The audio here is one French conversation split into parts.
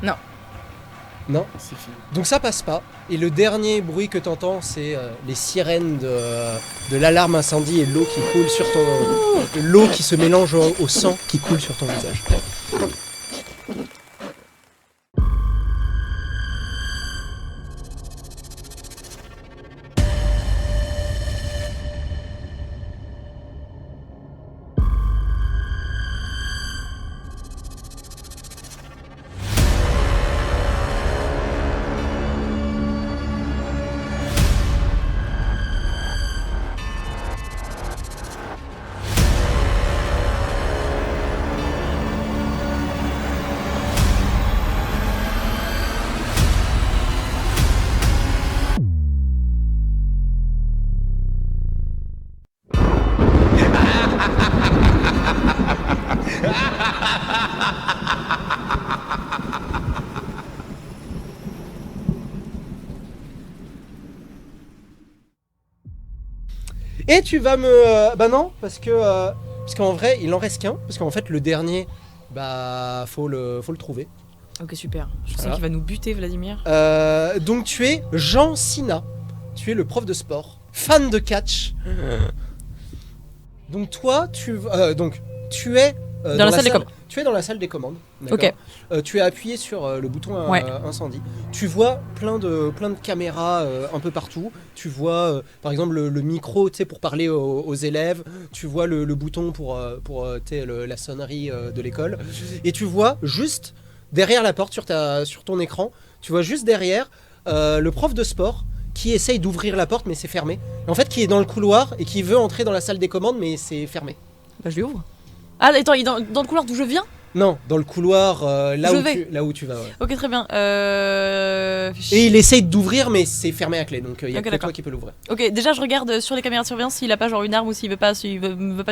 Non. Non. C'est fini. Donc ça passe pas. Et le dernier bruit que t'entends, c'est les sirènes de l'alarme incendie et l'eau qui coule sur ton... L'eau qui se mélange au sang qui coule sur ton visage. Et tu vas me... bah non, parce qu'en vrai, il en reste qu'un. Parce qu'en fait, le dernier, bah, faut le trouver. Ok, super. Je Voilà. sais qu'il va nous buter, Vladimir. Donc tu es Jean Sina. Tu es le prof de sport, fan de catch. Donc toi, tu es Dans la salle des commandes. Tu es dans la salle des commandes. D'accord. Tu es appuyé sur le bouton incendie. Tu vois plein de caméras un peu partout. Tu vois par exemple le micro, tu sais, pour parler aux élèves. Tu vois le bouton pour tu sais, la sonnerie de l'école. Et tu vois juste derrière la porte sur ton écran, tu vois juste derrière le prof de sport qui essaye d'ouvrir la porte mais c'est fermé. En fait, qui est dans le couloir et qui veut entrer dans la salle des commandes mais c'est fermé. Bah, je lui ouvre. Ah, attends, il est dans le couloir d'où je viens? Non, dans le couloir là où tu vas. Ouais. Ok, très bien. Et il essaye d'ouvrir mais c'est fermé à clé, donc il y a que toi qui peux l'ouvrir. Ok, déjà je regarde sur les caméras de surveillance s'il a pas genre une arme ou s'il veut pas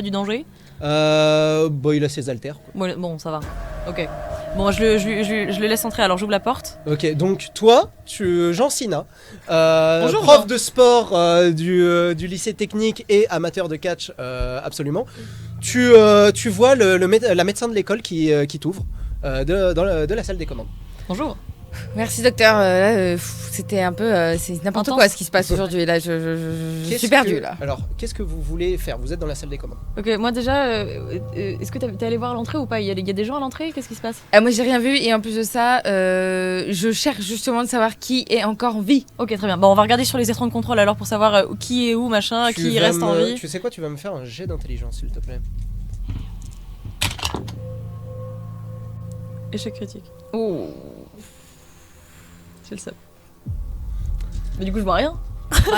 du danger. Bon, il a ses haltères, quoi. Bon, ça va. Ok. Bon, je le laisse entrer, alors j'ouvre la porte. Ok, donc toi, Jean Sina, Bonjour, prof Jean. de sport du lycée technique et amateur de catch, absolument. Tu vois la médecin de l'école qui t'ouvre de la salle des commandes. Bonjour. Merci docteur, c'était un peu, c'est n'importe Intense. quoi ce qui se passe aujourd'hui, là je suis perdue là. Alors, qu'est-ce que vous voulez faire? Vous êtes dans la salle des commandes. Ok, moi déjà, est-ce que t'es allé voir à l'entrée ou pas? Il y a des gens à l'entrée? Qu'est-ce qui se passe? Moi j'ai rien vu et en plus de ça, je cherche justement de savoir qui est encore en vie. Ok, très bien. Bon, on va regarder sur les écrans de contrôle alors pour savoir qui est où, machin, qui reste en vie. Tu sais quoi? Tu vas me faire un jet d'intelligence, s'il te plaît. Échec critique. Oh. C'est le seul. Mais du coup, je vois rien.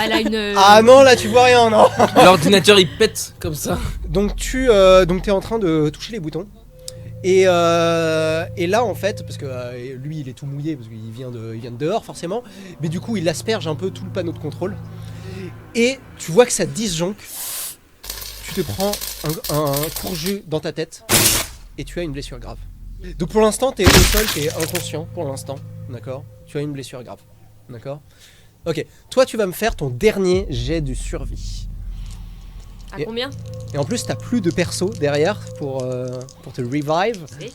Elle a une. Ah non, là tu vois rien, non. L'ordinateur il pète comme ça. Donc t'es en train de toucher les boutons. Et là en fait, parce que lui il est tout mouillé parce qu'il vient de dehors forcément, mais du coup il asperge un peu tout le panneau de contrôle. Et tu vois que ça disjoncte. Tu te prends un courjus dans ta tête et tu as une blessure grave. Donc pour l'instant t'es au sol, t'es inconscient pour l'instant, d'accord? Tu as une blessure grave, d'accord? Ok, toi tu vas me faire ton dernier jet de survie. À combien? Et en plus, t'as plus de perso derrière pour te revive. Oui.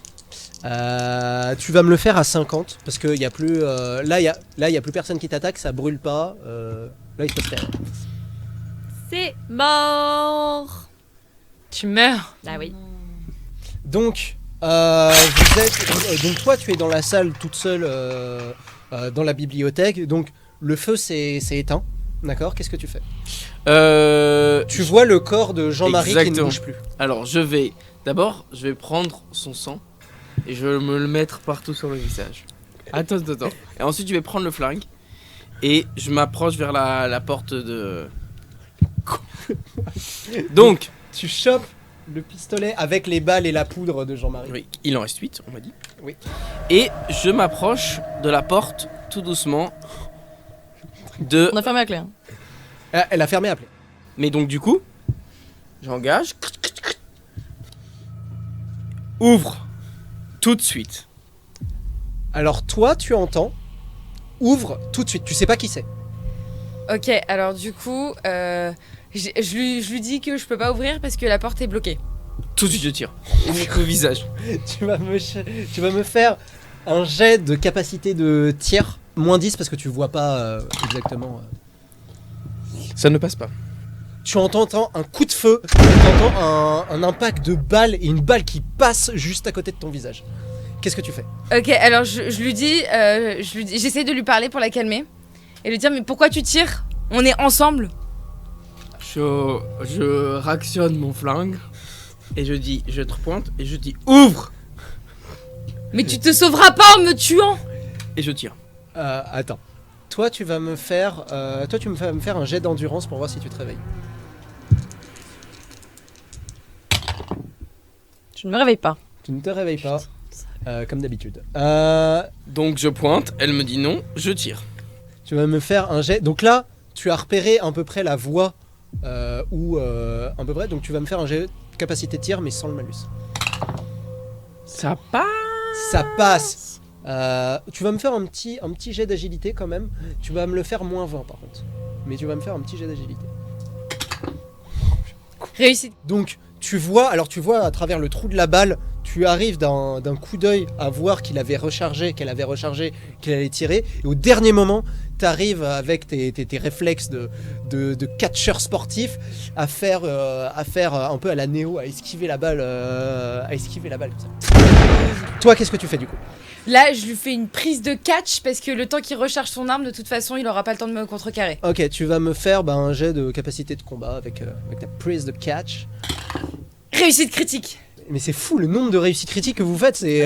Tu vas me le faire à 50 parce que y a plus, là, y a plus personne qui t'attaque, ça brûle pas. Là, il se passe rien. C'est mort. Tu meurs. Ah oui. Donc, vous êtes, donc toi, tu es dans la salle toute seule dans la bibliothèque. Donc, le feu s'est éteint. D'accord, qu'est-ce que tu fais? Tu vois le corps de Jean-Marie qui ne Exactement. bouge plus. Alors je vais prendre son sang et je vais me le mettre partout sur le visage. Attends. Et ensuite je vais prendre le flingue et je m'approche vers la porte de... Donc, Tu chopes le pistolet avec les balles et la poudre de Jean-Marie. oui, il en reste 8 on m'a dit. Oui. Et je m'approche de la porte tout doucement de... On a fermé la clé. Hein. Elle a fermé à clé. Mais donc du coup, j'engage. Ouvre tout de suite. Alors toi, tu entends, ouvre tout de suite. Tu sais pas qui c'est. Ok, alors du coup, je lui dis que je peux pas ouvrir parce que la porte est bloquée. tout de suite je tire. Au visage. Tu vas me faire un jet de capacité de tir. Moins 10 parce que tu vois pas exactement. Ça ne passe pas. Tu entends un coup de feu, tu entends un impact de balle et une balle qui passe juste à côté de ton visage. Qu'est-ce que tu fais? Ok, alors je lui dis, j'essaie de lui parler pour la calmer et lui dire mais pourquoi tu tires? On est ensemble. Je réactionne mon flingue et je te pointe et je dis ouvre Mais tu te sauveras pas en me tuant. et je tire. Attends. Toi, tu vas me faire un jet d'endurance pour voir si tu te réveilles. Je ne me réveille pas. Tu ne te réveilles pas, comme d'habitude. Donc je pointe, elle me dit non, je tire. Tu vas me faire un jet. Donc là, tu as repéré à peu près la voie où à peu près. Donc tu vas me faire un jet de capacité de tir, mais sans le malus. Ça passe. Ça passe. Tu vas me faire un petit jet d'agilité quand même. Tu vas me le faire moins 20 par contre. Mais tu vas me faire un petit jet d'agilité. Réussite. Donc tu vois à travers le trou de la balle, tu arrives d'un coup d'œil à voir qu'elle avait rechargé, qu'elle allait tirer. Et au dernier moment, tu arrives avec tes réflexes de catcheur sportif à faire un peu à la Néo, à esquiver la balle comme ça. Toi, qu'est-ce que tu fais du coup? Là, je lui fais une prise de catch parce que le temps qu'il recharge son arme, de toute façon, il aura pas le temps de me contrecarrer. Ok, tu vas me faire un jet de capacité de combat avec ta prise de catch. Réussite critique. Mais c'est fou le nombre de réussites critiques que vous faites, c'est...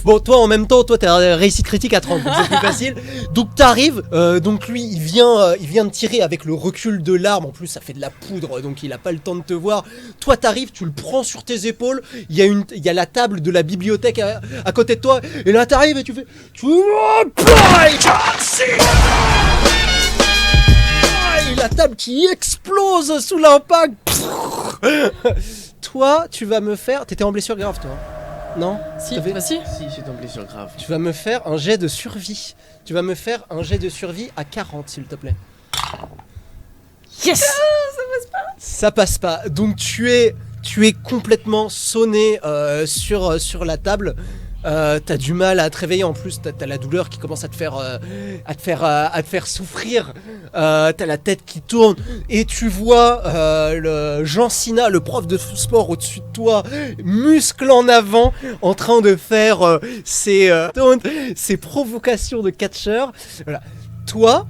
Bon, toi en même temps, t'as réussite critique à 30, donc c'est plus facile. Donc t'arrives, donc lui il vient de tirer avec le recul de l'arme, en plus ça fait de la poudre, donc il a pas le temps de te voir. Toi t'arrives, tu le prends sur tes épaules, il y a la table de la bibliothèque à côté de toi, et là t'arrives et tu fais... Et la table qui explose sous l'impact. Toi, tu vas me faire... T'étais en blessure grave, toi? Non? Si, T'avais- bah si. Si, j'ai une blessure grave. Tu vas me faire un jet de survie. Tu vas me faire un jet de survie à 40, s'il te plaît. Yes. Ça passe pas. Donc tu es complètement sonné sur la table. T'as du mal à te réveiller, en plus t'as la douleur qui commence à te faire souffrir. T'as la tête qui tourne et tu vois le Jean Sina, le prof de sport au-dessus de toi, muscle en avant, en train de faire ses provocations de catcheur. Voilà. Toi,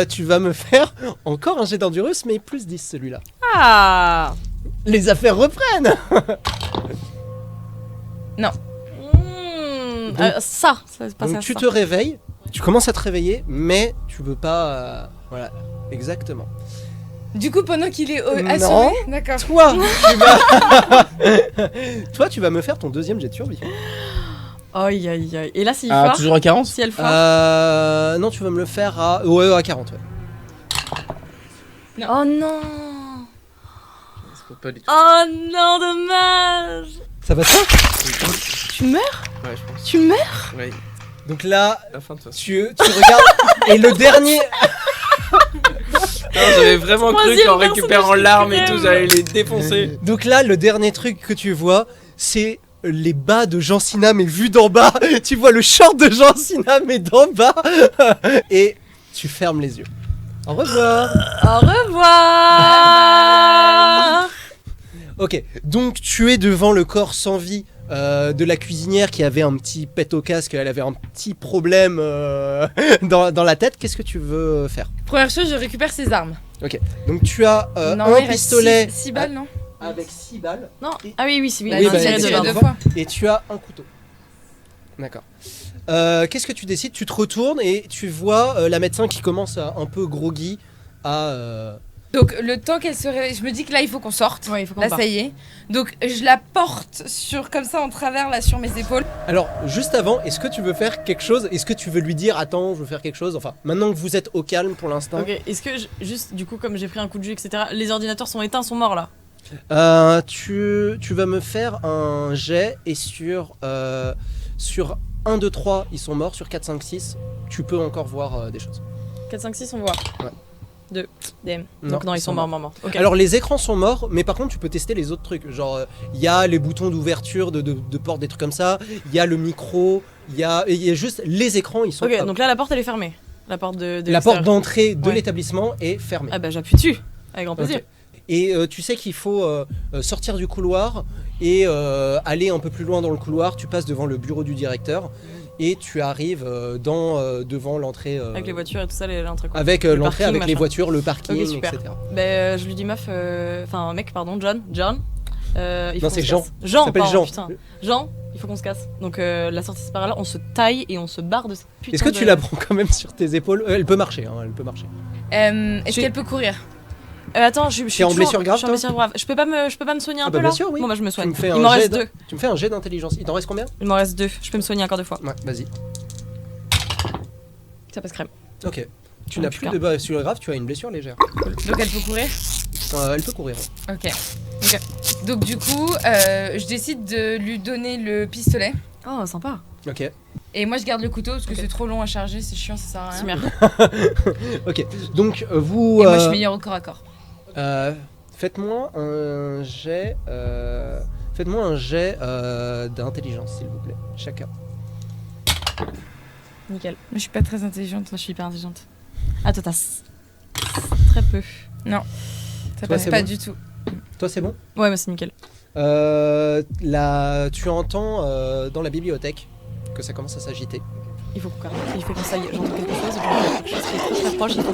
tu vas me faire encore un jet d'endurance, mais plus 10 celui-là. Ah. Les affaires reprennent. Ça c'est pas Donc ça. tu te réveilles, tu commences à te réveiller, mais tu veux pas... voilà, exactement. Du coup, pendant qu'il est Non. assommé, d'accord. Toi, tu vas me faire ton deuxième jet de survie. Aïe aïe aïe. Et là c'est Ah, fort. toujours à 40? Si elle foire. Non, tu vas me le faire à... Ouais, à 40, ouais. Oh non. Pas du tout. Oh non, dommage. Ça passe pas? Tu meurs? Ouais, je pense. Tu meurs? Ouais, Donc là, la fin de toute façon. tu regardes... Et le dernier... Non, j'avais vraiment cru Troisième qu'en personne récupérant que je l'arme et récupère. tout, j'allais les défoncer. Donc là, le dernier truc que tu vois, c'est les bas de Jean Sina, mais vu d'en bas. Tu vois le short de Jean Sina, mais d'en bas. Et tu fermes les yeux. Au revoir. Au revoir. Ok, donc tu es devant le corps sans vie de la cuisinière qui avait un petit pet au casque, elle avait un petit problème dans la tête. Qu'est-ce que tu veux faire? Première chose, je récupère ses armes. Ok, donc tu as Non, un il reste pistolet 6 balles, non? avec 6 balles Non. Ah oui oui c'est oui. Bah, oui, on a bah, tiré c'est dedans. deux deux fois. et tu as un couteau. D'accord. Qu'est-ce que tu décides? Tu te retournes et tu vois la médecin qui commence à un peu groggy à... Donc, le temps qu'elle se réveille, je me dis que là, il faut qu'on sorte. Ouais, il faut qu'on Là, parte. ça y est. Donc, je la porte comme ça en travers, là, sur mes épaules. Alors, juste avant, est-ce que tu veux faire quelque chose? Est-ce que tu veux lui dire, attends, je veux faire quelque chose? Enfin, maintenant que vous êtes au calme pour l'instant. Ok, est-ce que juste du coup comme j'ai pris un coup de jus etc. Les ordinateurs sont éteints, sont morts là. Tu vas me faire un jet et sur 1, 2, 3, ils sont morts. Sur 4, 5, 6, tu peux encore voir des choses. 4, 5, 6 on voit. Ouais. 2. DM. Non, Donc non, ils sont morts. Ok. Alors les écrans sont morts, mais par contre tu peux tester les autres trucs. Genre il y a les boutons d'ouverture de porte, des trucs comme ça. Il y a le micro. Il y a juste les écrans, ils sont. Ok, donc là la porte elle est fermée. La porte de la porte l'extérieur. d'entrée de Ouais. l'établissement est fermée. Ah bah j'appuie dessus. Avec grand plaisir. Ok. Et tu sais qu'il faut sortir du couloir et aller un peu plus loin dans le couloir. Tu passes devant le bureau du directeur et tu arrives devant l'entrée. Avec les voitures et tout ça, l'entrée quoi. Avec Le l'entrée, parking, avec les machin. voitures, le parking, Ok, super. etc. Je lui dis meuf, enfin mec pardon, John. Il faut Non, qu'on c'est se Jean. casse. Jean, Ça s'appelle pardon, Jean. putain. Jean, il faut qu'on se casse. Donc la sortie c'est par là, on se taille et on se barre de cette putain Est-ce que tu la prends quand même sur tes épaules? Elle peut marcher, hein, elle peut marcher. Est-ce J'ai- qu'elle peut courir? Attends, je suis en toujours- blessure grave, Je suis en toi blessure grave. Je peux pas me soigner un Ah peu bah là bien sûr, oui. Bon bah je me soigne. Tu me fais Il un m'en jet reste de- 2. Tu me fais un jet d'intelligence. Il t'en reste combien? Il m'en reste 2. Je peux me soigner encore 2 fois. Ouais, vas-y. Ça passe crème. Ok. Tu Ah, n'as super. plus de blessure grave, tu as une blessure légère. Donc elle peut courir? Elle peut courir. Ok. Donc du coup, je décide de lui donner le pistolet. Oh sympa. Ok. Et moi je garde le couteau parce que Ok. c'est trop long à charger, c'est chiant, ça sert à rien. C'est merde. Ok. Donc vous. Et moi je suis meilleure au corps à corps. Faites-moi un jet. Faites-moi un jet d'intelligence, s'il vous plaît, chacun. Nickel. Moi je suis pas très intelligente. Moi je suis hyper intelligente. Ah toi t'as très peu. Ça Toi, passe c'est pas bon du tout. Toi, c'est bon? Ouais mais c'est nickel. Tu entends dans la bibliothèque que ça commence à s'agiter. Il faut qu'on s'aille. J'entends quelque chose. J'entends quelque chose qui est très très proche. Il faut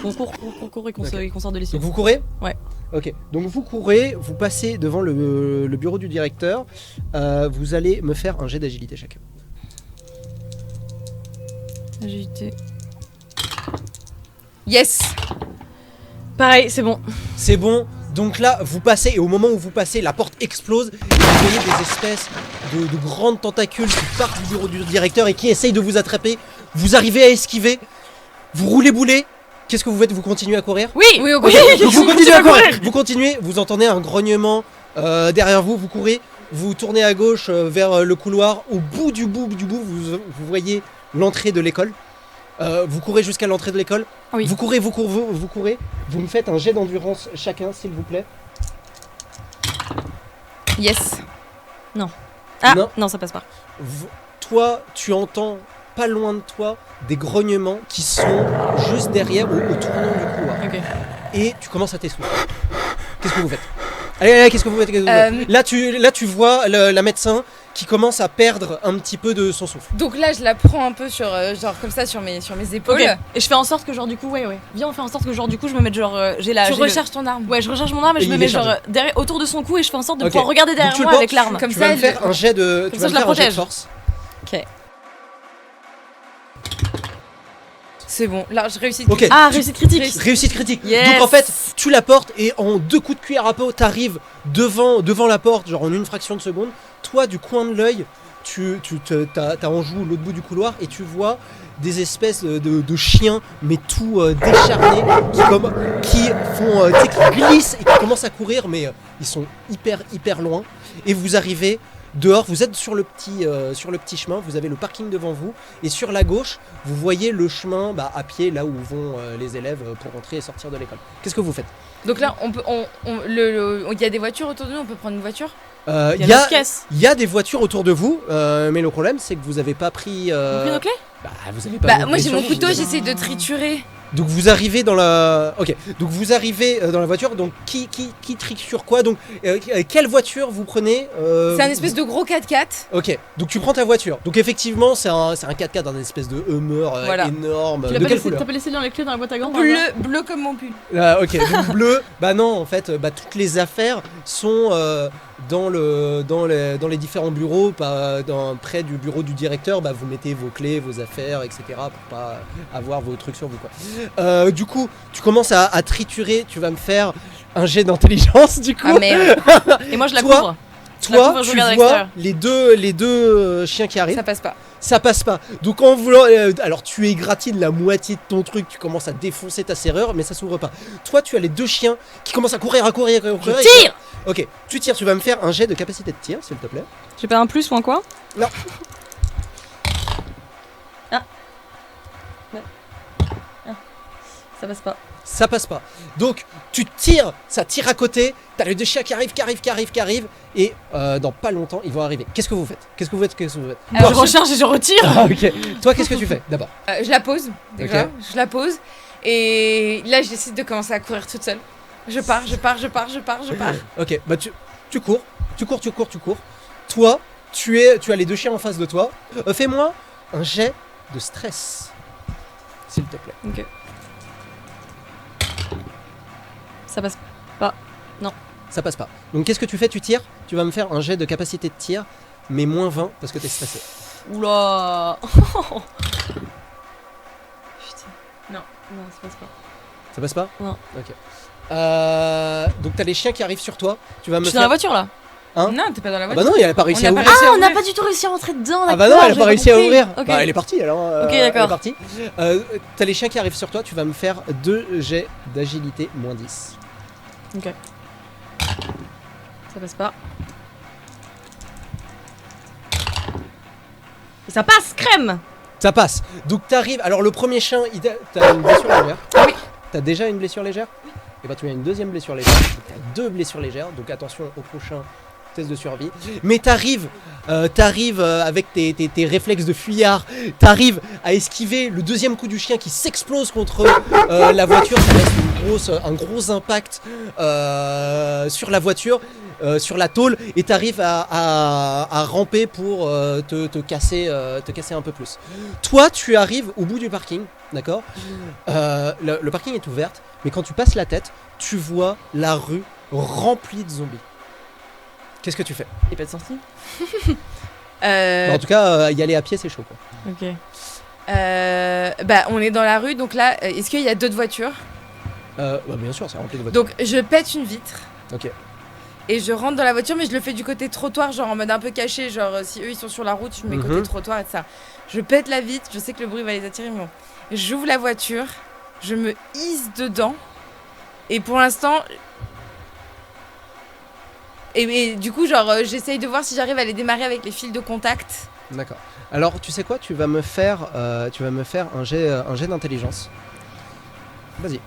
qu'on court et qu'on sorte de l'ici. Donc vous courez? Ouais. Ok. Donc vous courez, vous passez devant le bureau du directeur. Vous allez me faire un jet d'agilité chacun. Agilité. Yes. Pareil, c'est bon. C'est bon. Donc là, vous passez, et au moment où vous passez, la porte explose, et vous voyez des espèces de grandes tentacules qui partent du bureau du directeur et qui essayent de vous attraper. Vous arrivez à esquiver, vous roulez boulet. Qu'est-ce que vous faites? Vous continuez à courir? Oui. Oui, Ok, donc vous continuez à courir. Vous continuez, vous entendez un grognement derrière vous, vous courez, vous tournez à gauche vers le couloir. Au bout du bout, vous voyez l'entrée de l'école. Vous courez jusqu'à l'entrée de l'école. Oui. Vous courez. Vous me faites un jet d'endurance chacun, s'il vous plaît. Yes. Ah Non. non ça passe pas. Toi, tu entends pas loin de toi des grognements qui sont juste derrière, au tournant du couloir. Ok. Et tu commences à t'essouffler. Qu'est-ce que vous faites? Allez, qu'est-ce que vous faites? Là, tu vois la médecin qui commence à perdre un petit peu de son souffle. Donc là je la prends un peu sur genre comme ça sur mes épaules. Ok. Et je fais en sorte que genre du coup ouais. Viens on fait en sorte que genre du coup je me mette genre Tu j'ai recharges ton arme. Ouais je recharge mon arme et Et je me il mets est chargé. genre derrière autour de son cou et je fais en sorte de Ok. pouvoir regarder derrière Donc, tu le moi portes, avec l'arme. Comme tu ça, vas me elle- faire un jet de, tu ça, vas me je la faire un jet de protège. force. C'est bon. Là je réussis. Ok. Ah réussite critique. Réussite critique. Yes. Donc en fait, tu la portes et en 2 coups de cuillère à peau, t'arrives devant la porte, genre en une fraction de seconde. Toi, du coin de l'œil, t'as en joue l'autre bout du couloir et tu vois des espèces de chiens, mais tout décharnés, qui font, tu sais, qui glissent et qui commencent à courir, mais ils sont hyper loin. Et vous arrivez dehors, vous êtes sur le petit chemin, vous avez le parking devant vous, et sur la gauche, vous voyez le chemin à pied, là où vont les élèves pour rentrer et sortir de l'école. Qu'est-ce que vous faites? Donc là il y a des voitures autour de nous, on peut prendre une voiture. Il Il y a 9 caisses. y a des voitures autour de vous, mais le problème c'est que vous avez pas pris. Vous prenez nos clés Vous avez pas. Bah vos moi clés j'ai sur mon vous, couteau, vous avez- j'essaie de triturer. Donc vous arrivez dans la. Ok. Donc vous arrivez dans la voiture. Donc qui trique sur quoi? Donc quelle voiture vous prenez? C'est un espèce de gros 4x4. Ok. Donc tu prends ta voiture. Donc effectivement c'est un 4x4, un espèce de Hummer Voilà. énorme. Tu De l'as quelle couleur? pas laissé dans les clés dans la boîte à gants Bleu comme mon pull. Ok. Donc bleu. Bah non en fait toutes les affaires sont dans les différents bureaux, près du bureau du directeur. Vous mettez vos clés, vos affaires, etc. pour pas avoir vos trucs sur vous quoi. Du coup tu commences à triturer. Tu vas me faire un jet d'intelligence du coup. Ah merde, Et moi je la Toi, couvre. Toi, couvre, je tu regarde à vois l'extérieur. les deux chiens qui arrivent. ça passe pas. Ça passe pas. Donc en voulant, alors tu égratines la moitié de ton truc, tu commences à défoncer ta serrure, mais ça s'ouvre pas. Toi, tu as les deux chiens qui commencent à courir. Je tire. Ok, tu tires. Tu vas me faire un jet de capacité de tir, s'il te plaît. J'ai pas un plus ou un quoi? Non. Ah. Ça passe pas. Ça passe pas. Donc tu tires, ça tire à côté, t'as les deux chiens qui arrivent, et dans pas longtemps ils vont arriver. Qu'est-ce que vous faites? Qu'est-ce que vous faites? Je recharge et je retire. Ah, ok. Toi, qu'est-ce que tu fais d'abord? Je la pose, déjà. Ok. Je la pose. Et là, je décide de commencer à courir toute seule. Je pars. Ok, bah tu cours. Toi, tu as les deux chiens en face de toi. Fais-moi un jet de stress, s'il te plaît. Ok. Ça passe. Ça passe pas. Donc qu'est-ce que tu fais? Tu tires. Tu vas me faire un jet de capacité de tir, mais moins 20 parce que t'es stressé. Oula. Putain. Non, ça passe pas. Ça passe pas? Non. Ok. Donc t'as les chiens qui arrivent sur toi. Tu vas me Je suis dans la faire. voiture là. Hein? Non, t'es pas dans la Ah bah voiture. non, il a pas réussi On à n'a pas ouvrir. réussi à Ah, on n'a ouvrir. pas du tout réussi à rentrer dedans. Ah bah non, elle a pas réussi à ouvrir. Ok. Bah elle est partie alors. Ok, Elle d'accord. est partie. T'as les chiens qui arrivent sur toi. Tu vas me faire 2 jets d'agilité moins 10. Ça passe pas. Et ça passe, crème. Ça passe. Donc t'arrives. Alors le premier chien, t'as une blessure légère. Oui. T'as déjà une blessure légère? Oui. Et bah tu as une deuxième blessure légère. T'as 2 blessures légères. Donc attention au prochain test de survie. Mais t'arrives avec tes réflexes de fuyard. T'arrives à esquiver le deuxième coup du chien qui s'explose contre la voiture. Ça laisse un gros impact sur la voiture. Sur la tôle, et t'arrives à ramper pour te casser un peu plus. Toi, tu arrives au bout du parking, d'accord? Le parking est ouvert, mais quand tu passes la tête, tu vois la rue remplie de zombies. Qu'est-ce que tu fais? Il n'y a pas de sortie. En tout cas, y aller à pied, c'est chaud, quoi. Ok. Bah, on est dans la rue, donc là, est-ce qu'il y a d'autres voitures? Bah, bien sûr, c'est rempli de voitures. Donc, je pète une vitre. Ok. Et je rentre dans la voiture, mais je le fais du côté trottoir, genre en mode un peu caché. Genre, si eux ils sont sur la route, je mets côté trottoir et tout ça. Je pète la vitre, je sais que le bruit va les attirer, mais bon. J'ouvre la voiture, je me hisse dedans. Et pour l'instant. Et du coup, genre, j'essaye de voir si j'arrive à les démarrer avec les fils de contact. D'accord. Alors, tu sais quoi? Tu vas me faire un jet d'intelligence. Vas-y.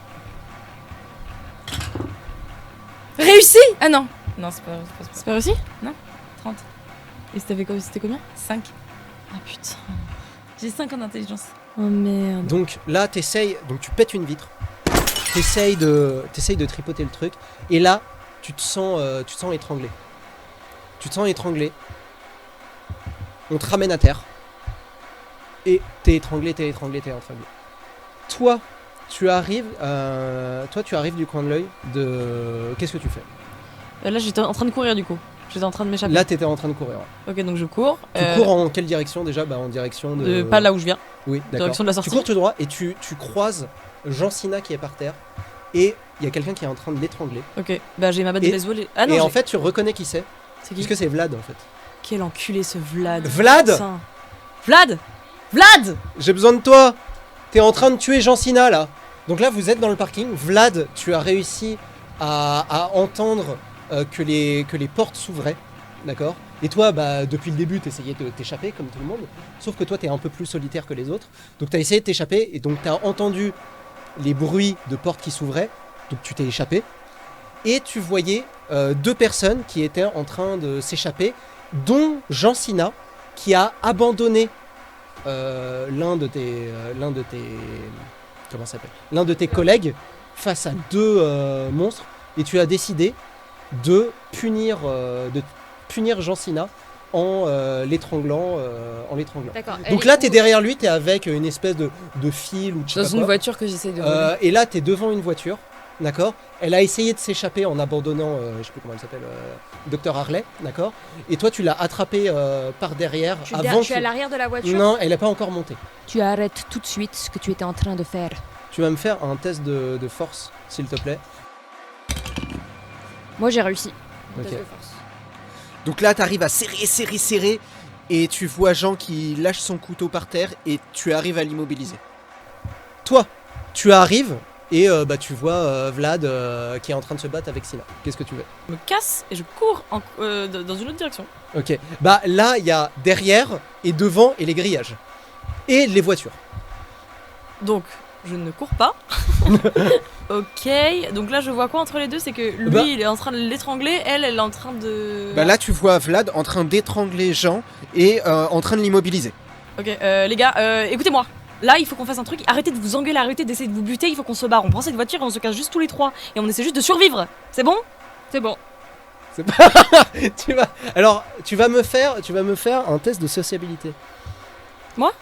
Réussi! Ah non! Non, c'est pas. C'est pas réussi? Non. 30. Et c'était combien? 5. Ah putain. J'ai 5 en intelligence. Oh merde. Donc là, donc tu pètes une vitre. T'essayes de tripoter le truc. Et là, tu te sens étranglé. Tu te sens étranglé. On te ramène à terre. Et t'es étranglé. Toi, tu arrives du coin de l'œil de... Qu'est-ce que tu fais? Là, j'étais en train de courir du coup. J'étais en train de m'échapper. Là, t'étais en train de courir. Ouais. Ok, donc je cours. Tu cours en quelle direction déjà? Bah en direction de... Pas là où je viens. Oui, d'accord. Direction de la sortie. Tu cours tout droit et tu croises Jean Sina qui est par terre. Et il y a quelqu'un qui est en train de l'étrangler. Ok, bah j'ai ma batte de Et- baseball. Ah non, et en j'ai- fait, tu reconnais qui c'est. c'est qui? Puisque c'est Vlad en fait. Quel enculé ce Vlad. Vlad Putain. Vlad Vlad J'ai besoin de toi. T'es en train de tuer Jean Sina là. Donc là, vous êtes dans le parking. Vlad, tu as réussi à entendre que les portes s'ouvraient. D'accord? Et toi, bah, depuis le début, t'essayais de t'échapper comme tout le monde. Sauf que toi, t'es un peu plus solitaire que les autres. Donc t'as essayé de t'échapper et donc t'as entendu les bruits de portes qui s'ouvraient. Donc tu t'es échappé. Et tu voyais 2 personnes qui étaient en train de s'échapper, dont Jean Sina, qui a abandonné l'un de tes comment ça s'appelle, l'un de tes collègues face à 2 monstres, et tu as décidé de punir Jean Sina en l'étranglant. D'accord. Donc là, t'es derrière lui, t'es avec une espèce de fil ou je sais Dans pas une quoi. voiture que j'essaie de voler. Et là, t'es devant une voiture, d'accord? Elle a essayé de s'échapper en abandonnant, je sais plus comment elle s'appelle, Dr Harley, d'accord? Et toi, tu l'as attrapé par derrière Je suis à l'arrière de la voiture. Non, elle n'est pas encore montée. Tu arrêtes tout de suite ce que tu étais en train de faire. Tu vas me faire un test de force, s'il te plaît. Moi j'ai réussi. Ok. Test de force. Donc là, t'arrives à serrer, et tu vois Jean qui lâche son couteau par terre, et tu arrives à l'immobiliser. Toi, tu arrives, et bah, tu vois Vlad qui est en train de se battre avec Sina. Qu'est-ce que tu veux? Je me casse et je cours dans une autre direction. Ok. Bah là, il y a derrière, et devant, et les grillages. Et les voitures. Donc, je ne cours pas. Ok, donc là je vois quoi entre les deux? C'est que lui Bah. il est en train de l'étrangler, elle est en train de... Bah là, tu vois Vlad en train d'étrangler Jean et en train de l'immobiliser. Ok, les gars, écoutez-moi. Là, il faut qu'on fasse un truc. Arrêtez de vous engueuler, arrêtez d'essayer de vous buter. Il faut qu'on se barre. On prend cette voiture et on se casse juste tous les trois. Et on essaie juste de survivre. C'est bon? C'est bon. tu vas me faire un test de sociabilité. Moi?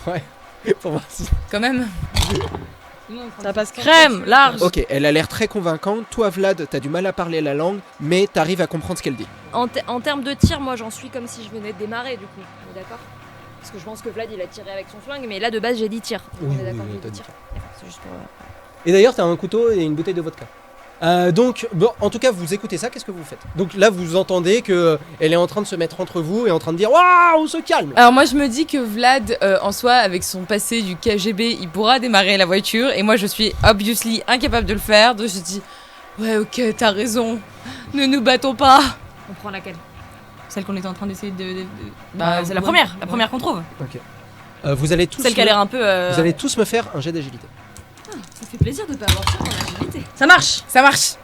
Ouais. Pour voir si... Quand même. Ça passe crème, large. Ok, elle a l'air très convaincante. Toi, Vlad, t'as du mal à parler la langue, mais t'arrives à comprendre ce qu'elle dit. En termes de tir, moi j'en suis comme si je venais de démarrer du coup. On est d'accord? Parce que je pense que Vlad il a tiré avec son flingue, mais là de base j'ai dit tir. Oui, On est oui, d'accord, oui, j'ai t'as dit dit tir. D'accord, c'est juste pour. Et d'ailleurs, t'as un couteau et une bouteille de vodka. Donc, bon, en tout cas, vous écoutez ça, qu'est-ce que vous faites? Donc là, vous entendez que elle est en train de se mettre entre vous et en train de dire waouh, on se calme. Alors moi je me dis que Vlad en soi avec son passé du KGB il pourra démarrer la voiture et moi je suis obviously incapable de le faire donc je dis ouais ok t'as raison, ne nous battons pas. On prend laquelle? Celle qu'on était en train d'essayer de... Bah, c'est la ouais. première qu'on trouve. Vous allez tous Celle qui a l'air un peu... vous allez tous me faire un jet d'agilité. Ça fait plaisir de pas avoir ça en agilité. Ça marche. Ça marche.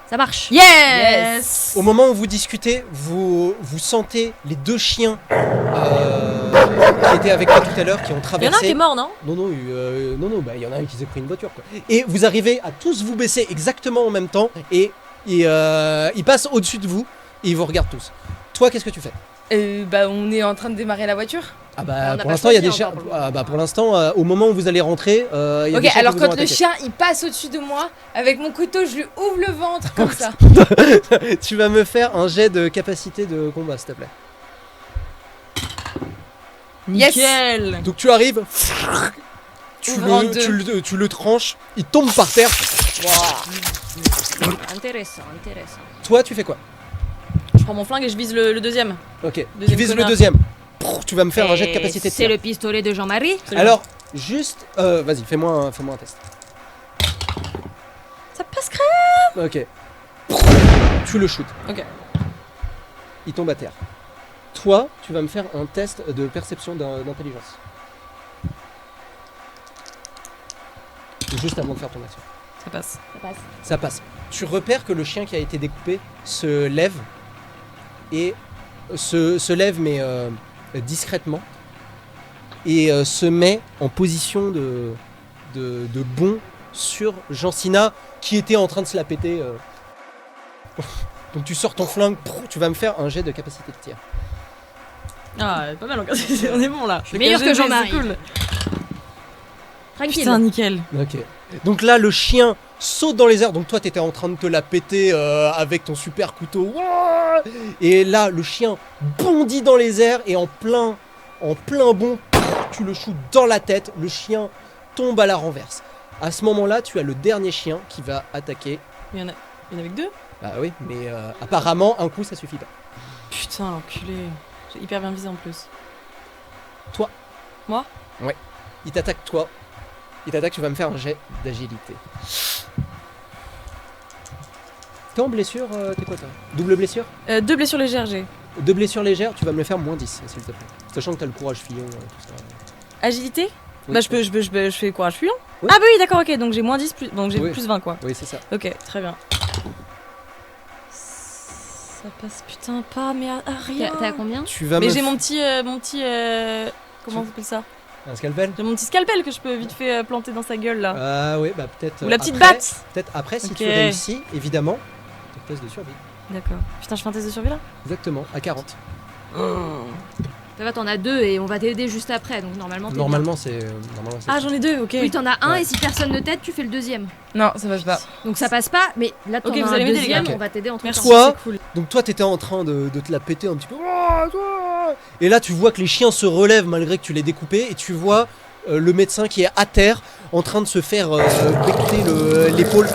Ça marche. Yes. Au moment où vous discutez, vous sentez les deux chiens qui étaient avec moi tout à l'heure, qui ont Il y en a un traversé. qui est mort, non? Non, bah il y en a un qui s'est pris une voiture quoi. Et vous arrivez à tous vous baisser exactement en même temps et il passe au-dessus de vous et il vous regarde tous. Toi, qu'est-ce que tu fais? Bah on est en train de démarrer la voiture. Ah On bah n'a pour pas l'instant il y a choisi des chiens. encore, Ah bah pour l'instant au moment où vous allez rentrer, il y a des Ok chiens alors qui vous ont quand le attaqué. chien il passe au-dessus de moi avec mon couteau je lui ouvre le ventre comme ça. Tu vas me faire un jet de capacité de combat s'il te plaît. Yes. Nickel. Donc tu arrives, Ouvre en deux. tu le tranches, il tombe par terre. Intéressant, intéressant. Toi tu fais quoi? Je prends mon flingue et je vise le deuxième. Ok, tu Deuxième vises le connard. deuxième. Tu vas me faire un jet de Et capacité de c'est tir. le pistolet de Jean-Marie. Alors, juste, vas-y, fais-moi un test. Ça passe crème. Ok. Tu le shootes. Ok. Il tombe à terre. Toi, tu vas me faire un test de perception d'intelligence. Juste avant de faire ton action. Ça passe. Ça passe. Tu repères que le chien qui a été découpé se lève et se lève mais discrètement et se met en position de bond sur Jean Sina qui était en train de se la péter. Donc tu sors ton flingue, tu vas me faire un jet de capacité de tir. Ah, pas mal, on est bon là. suis meilleur que Jean-Marie. C'est cool. Tranquille. Putain, nickel. Ok. Donc là, le chien saute dans les airs. Donc toi, t'étais en train de te la péter avec ton super couteau. Ouah. Et là, le chien bondit dans les airs et en plein bond, tu le shoots dans la tête. Le chien tombe à la renverse. À ce moment-là, tu as le dernier chien qui va attaquer. Il y en a avec deux. Bah oui, mais apparemment, un coup, ça suffit pas. Putain, l'enculé. J'ai hyper bien visé en plus. Toi. Moi? Ouais. Il t'attaque toi. Il t'attaque, tu vas me faire un jet d'agilité. T'es en blessure, t'es quoi toi? Double blessure? 2 blessures légères, j'ai. Deux blessures légères, tu vas me le faire moins 10, s'il te plaît. Sachant que t'as le courage fillon, tout ça. Agilité? Oui. Bah je fais courage fuyant. Oui. Ah bah oui d'accord, ok, donc j'ai moins 10 plus, donc j'ai Oui. plus 20 quoi. Oui, c'est ça. Ok, très bien. Ça passe putain pas, mais à rien. T'es à combien? Tu vas Mais me j'ai f- mon petit comment on appelle ça? un scalpel? J'ai mon petit scalpel que je peux vite fait planter dans sa gueule là. Ah oui, bah peut-être. Ou la petite après- batte. Peut-être après, si Ok. tu réussis, évidemment. Ton test de survie. D'accord. Putain, je fais un test de survie là. Exactement, à 40. Ça va, t'en as deux et on va t'aider juste après, donc normalement t'es bien. Normalement, c'est. Ah j'en ai deux, ok. Oui, t'en as un Ouais. et si personne ne t'aide, tu fais le deuxième. Non ça passe pas. Donc ça passe pas, mais là t'en Ok, as vous un allez m'aider, les deuxième, gars. on va t'aider entre Merci, temps. Toi, c'est cool. Donc toi t'étais en train de te la péter un petit peu. Et là tu vois que les chiens se relèvent malgré que tu les découpé et tu vois le médecin qui est à terre en train de se faire becqueter l'épaule.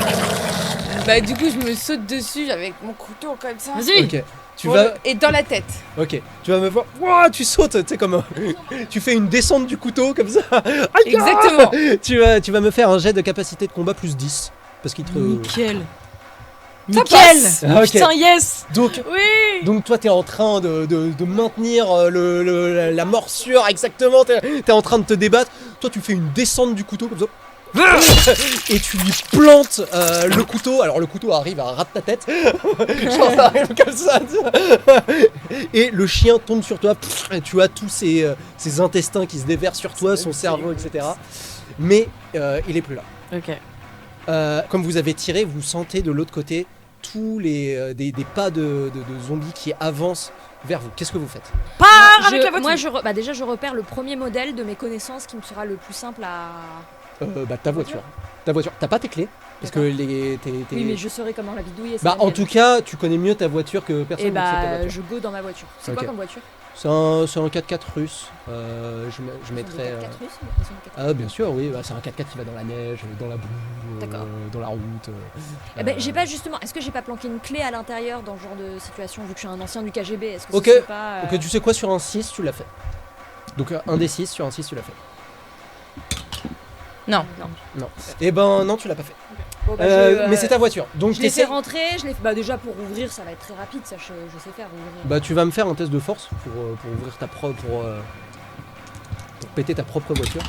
Bah du coup je me saute dessus avec mon couteau comme ça. Vas-y. Ok. Tu vas. Et dans la tête. Ok. Tu vas me voir. Ouah, tu sautes, tu sais comme. Tu fais une descente du couteau comme ça. Aïe, Exactement. tu vas me faire un jet de capacité de combat plus 10. Parce qu'il te. Nickel. Nickel. Ah, ok. Putain, yes. Donc, Oui. donc toi, t'es en train de maintenir la morsure exactement. T'es en train de te débattre. Toi, tu fais une descente du couteau comme ça. Et tu lui plantes le couteau. Alors le couteau arrive à ras de ta tête. Genre ça arrive comme ça. Et le chien tombe sur toi. Et tu as tous ses intestins qui se déversent sur toi, son cerveau, etc. Mais il est plus là. Ok. Comme vous avez tiré, vous sentez de l'autre côté tous des pas de zombies qui avancent vers vous. Qu'est-ce que vous faites? Pars avec la voiture. Moi, déjà, je repère le premier modèle de mes connaissances qui me sera le plus simple à. Ta voiture. Ta voiture. T'as pas tes clés? Parce que Oui, mais je saurais comment la bidouiller. Bah en tout cas, tu connais mieux ta voiture que personne. Et ne sait ta voiture. je go dans ma voiture. C'est Ok. quoi comme voiture? C'est un 4x4 russe. Je mettrais. Ah bien sûr, oui. Bah, c'est un 4x4 qui va dans la neige, dans la boue, D'accord. dans la route. Eh ben, j'ai pas justement. Est-ce que j'ai pas planqué une clé à l'intérieur dans ce genre de situation vu que je suis un ancien du KGB? Est-ce que Ok. ce serait pas, Ok, tu sais quoi, sur un 6, tu l'as fait. Donc un des 6, sur un 6, tu l'as fait. Non. Eh ben non, tu l'as pas fait. Bon, bah, Mais c'est ta voiture. Donc Je l'ai fait t'essaies- rentrer. Bah déjà pour ouvrir, ça va être très rapide. Ça, je sais faire ouvrir. Bah tu vas me faire un test de force pour ouvrir ta propre pour péter ta propre voiture.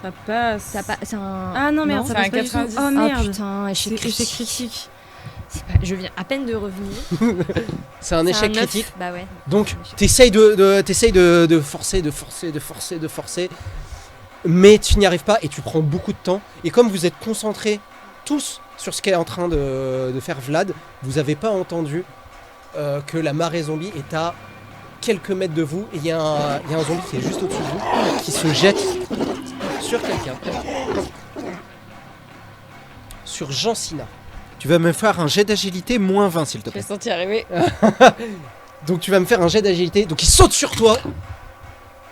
Ça passe. C'est un. Ah non merde, Non, ça c'est passe un pas du tout. 90. Oh Ah merde. putain, C'est échec critique. Je viens à peine de revenir. C'est un échec neuf. critique. Bah ouais. Donc t'essayes de forcer, mais tu n'y arrives pas et tu prends beaucoup de temps. Et comme vous êtes concentrés tous sur ce qu'est en train de faire Vlad, vous n'avez pas entendu que la marée zombie est à quelques mètres de vous et il y a un zombie qui est juste au-dessus de vous qui se jette sur quelqu'un. Sur Jean Sina. Tu vas me faire un jet d'agilité moins 20 s'il te Je l'ai plaît. senti arriver. Donc tu vas me faire un jet d'agilité. Donc il saute sur toi.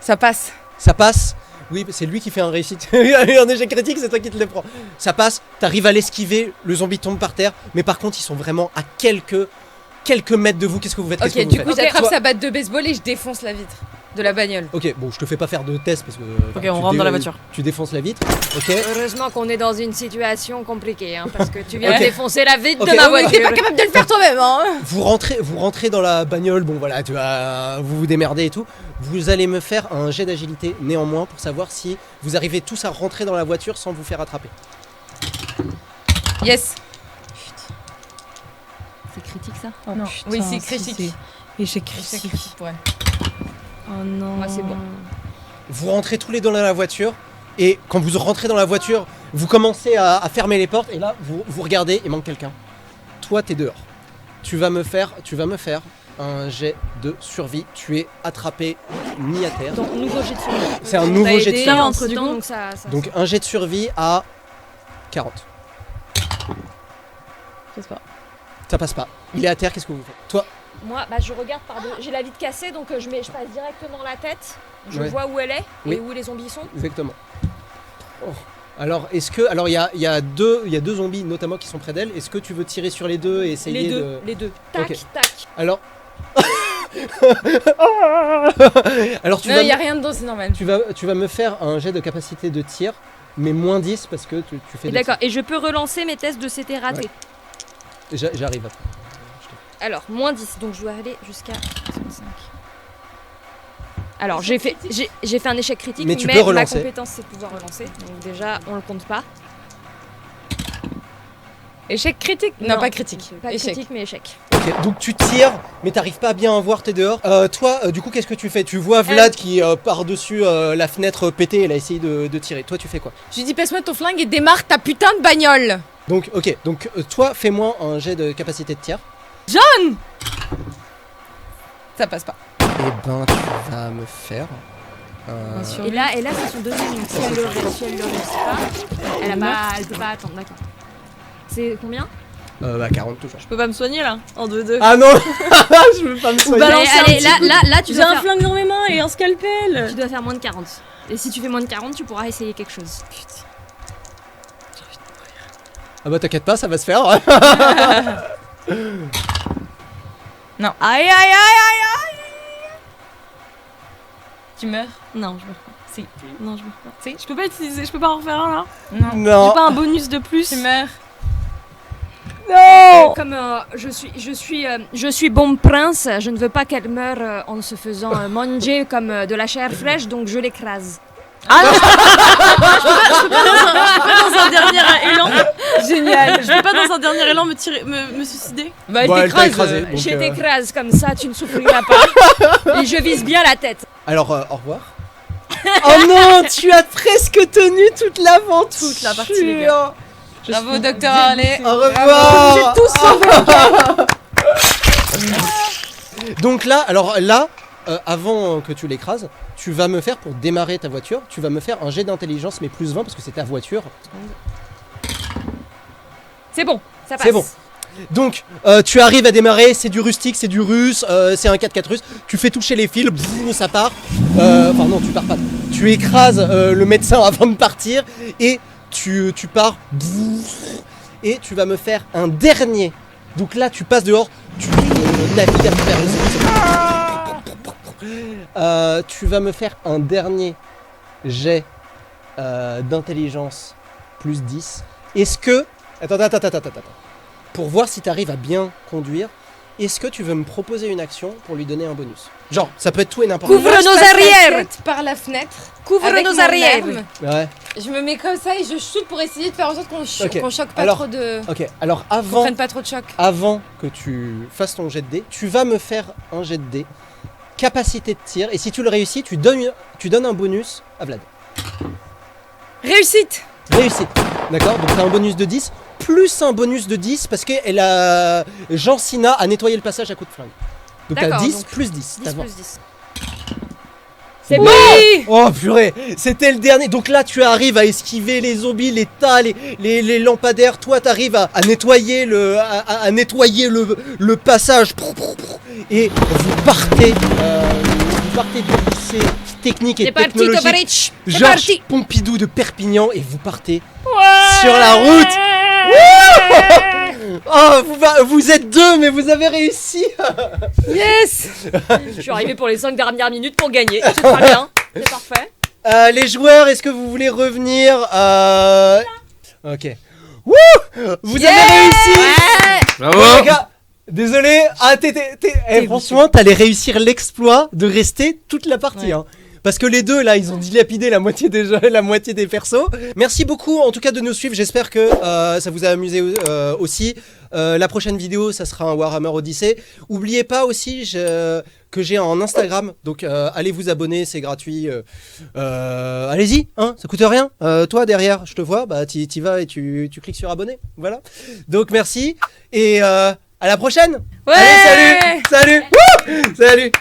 Ça passe. Ça passe. Oui, c'est lui qui fait un réussite. Un échec critique, c'est toi qui te le prends. Ça passe, t'arrives à l'esquiver, le zombie tombe par terre, mais par contre, ils sont vraiment à quelques mètres de vous. Qu'est-ce que vous faites? Qu'est-ce Ok, que du vous coup, faites? j'attrape Toi- sa batte de baseball et je défonce la vitre de la bagnole. Ok, bon, je te fais pas faire de test parce que. Ok, on rentre dans la voiture. Tu défonces la vitre. Ok. Heureusement qu'on est dans une situation compliquée, hein, parce que tu viens Ok. de défoncer la vitre Ok. de ma Ouais, mais voiture. T'es pas capable de le faire toi-même, hein? Vous rentrez dans la bagnole. Bon, voilà, vous vous démerdez et tout. Vous allez me faire un jet d'agilité néanmoins pour savoir si vous arrivez tous à rentrer dans la voiture sans vous faire attraper. Yes. C'est critique ça? Non. Oui, c'est critique. Échec C'est critique. critique pour elle. Oh non. Moi, c'est bon. Vous rentrez tous les deux dans la voiture et quand vous rentrez dans la voiture, vous commencez à fermer les portes et là vous regardez, il manque quelqu'un. Toi t'es dehors. Tu vas me faire un jet de survie. Tu es attrapé mis à terre. Donc, nouveau jet de survie. C'est un nouveau jet de aidé survie. entre Entre temps, temps, donc ça. Donc un jet de survie à 40. Je sais pas. Ça passe pas. Il est à terre, qu'est-ce que vous faites? Toi, Moi, bah, je regarde par deux. J'ai la vitre cassée, donc je passe directement la tête. Je Ouais. vois où elle est Oui. et où les zombies sont. exactement. Oh. Alors il y a deux zombies notamment qui sont près d'elle. Est-ce que tu veux tirer sur les deux et essayer de... Les deux. Tac, Ok. tac. Alors... Alors tu Non, vas... il y a rien dedans, c'est normal. Tu vas me faire un jet de capacité de tir, mais moins 10 parce que tu fais Et des d'accord. Et je peux relancer mes tests de CT ratés. tirs. J'arrive après. Alors, moins 10, donc je dois aller jusqu'à 65. Alors, j'ai fait un échec critique, Mais mais, tu peux relancer. ma compétence, c'est de pouvoir relancer. Donc déjà, on le compte pas. Échec critique? Non, pas critique. Pas Échec. critique, mais échec. Ok, donc tu tires, mais t'arrives pas bien à voir, t'es dehors. Toi, du coup, qu'est-ce que tu fais? Tu vois Vlad qui par-dessus la fenêtre pétée, elle a essayé de tirer. Toi, tu fais quoi? Je lui dis, passe-moi ton flingue et démarre ta putain de bagnole. Donc, ok, donc toi, fais-moi un jet de capacité de tir. Ça passe pas. Eh ben, tu vas me faire... Et là, c'est son deuxième. Donc, si elle le réussit pas, elle peut pas attendre, d'accord. C'est combien? 40 toujours. Je peux pas me soigner là, en 2-2. Ah non Je veux pas me soigner. balancer un Allez, petit là, tu J'ai dois un faire... flingue dans mes mains et un scalpel. Tu dois faire moins de 40. Et si tu fais moins de 40, tu pourras essayer quelque chose. Ah bah t'inquiète pas, ça va se faire. Aïe aïe aïe aïe. Tu meurs? Non, je meurs pas. Si. Non, je meurs pas. Si. Je peux pas en refaire un là. Non. Non. J'ai pas un bonus de plus. Tu meurs. Non. Comme je suis bon prince, je ne veux pas qu'elle meure en se faisant manger comme de la chair fraîche, donc je l'écrase. Ah non, je peux pas dans un dernier élan. Génial. Je peux pas dans un dernier élan me suicider. Bah, elle Bon, elle t'a t'écrase. écrasé, donc, Je t'écrase comme ça, tu ne souffriras pas. Et je vise bien la tête. Alors, au revoir. Oh non, tu as presque tenu toute l'aventure. Toute la partie, les gars. Bravo, docteur Harley. Au revoir. Vous êtes tous sauvés. Donc là, avant que tu l'écrases, tu vas me faire, pour démarrer ta voiture, tu vas me faire un jet d'intelligence, mais plus 20 parce que c'est ta voiture. C'est bon, ça passe. C'est bon. Donc, tu arrives à démarrer, c'est du rustique, c'est du russe, c'est un 4x4 russe. Tu fais toucher les fils, ça part. Enfin non, tu pars pas. Tu écrases le médecin avant de partir et tu pars. Et tu vas me faire un dernier. Donc là, tu passes dehors, tu navigues à travers le ciel. Tu vas me faire un dernier jet d'intelligence plus 10. Est-ce que... Attends. Pour voir si tu arrives à bien conduire, est-ce que tu veux me proposer une action pour lui donner un bonus? Genre, ça peut être tout et n'importe quoi. Couvre nos arrières. Par la fenêtre. Couvre avec nos mon arrières. arme. Ouais, Je me mets comme ça et je shoot pour essayer de faire en sorte qu'on Ok. qu'on choque pas Alors, trop de... ok. Alors Qu'on avant prenne pas trop de choc. que tu fasses ton jet de dés, tu vas me faire un jet de dés, capacité de tir, et si tu le réussis, tu donnes un bonus à Vlad. Réussite. Réussite. D'accord? Donc t'as un bonus de 10, plus un bonus de 10, parce que Jean Sina a nettoyé le passage à coup de flingue. Donc t'as D'accord, 10 donc plus 10. 10 t'avances. plus 10. C'est bon. Oh purée, c'était le dernier. Donc là, tu arrives à esquiver les zombies, les tas, les lampadaires. Toi, t'arrives à nettoyer le passage. Et vous partez du lycée technique et C'est parti, technologique Tovarich. C'est Georges parti. Pompidou de Perpignan et vous partez sur la route. Oh, vous êtes deux, mais vous avez réussi. Yes. Je suis arrivé pour les 5 dernières minutes pour gagner. C'est très bien. C'est parfait. Les joueurs, est-ce que vous voulez revenir? Ok. Wouh! Vous avez réussi! Bravo. Les gars, désolé. Franchement, t'allais réussir l'exploit de rester toute la partie. Ouais. Hein. Parce que les deux, là, ils ont dilapidé la moitié des jeux, la moitié des persos. Merci beaucoup, en tout cas, de nous suivre. J'espère que ça vous a amusé aussi. La prochaine vidéo, ça sera un Warhammer Odyssey. Oubliez pas aussi que j'ai un Instagram. Donc, allez vous abonner, c'est gratuit. Allez-y, hein, ça coûte rien. Toi, derrière, je te vois, bah, t'y vas et tu cliques sur abonner. Voilà. Donc, merci. Et à la prochaine. Ouais. Allez, salut. Salut. Wouh. Salut.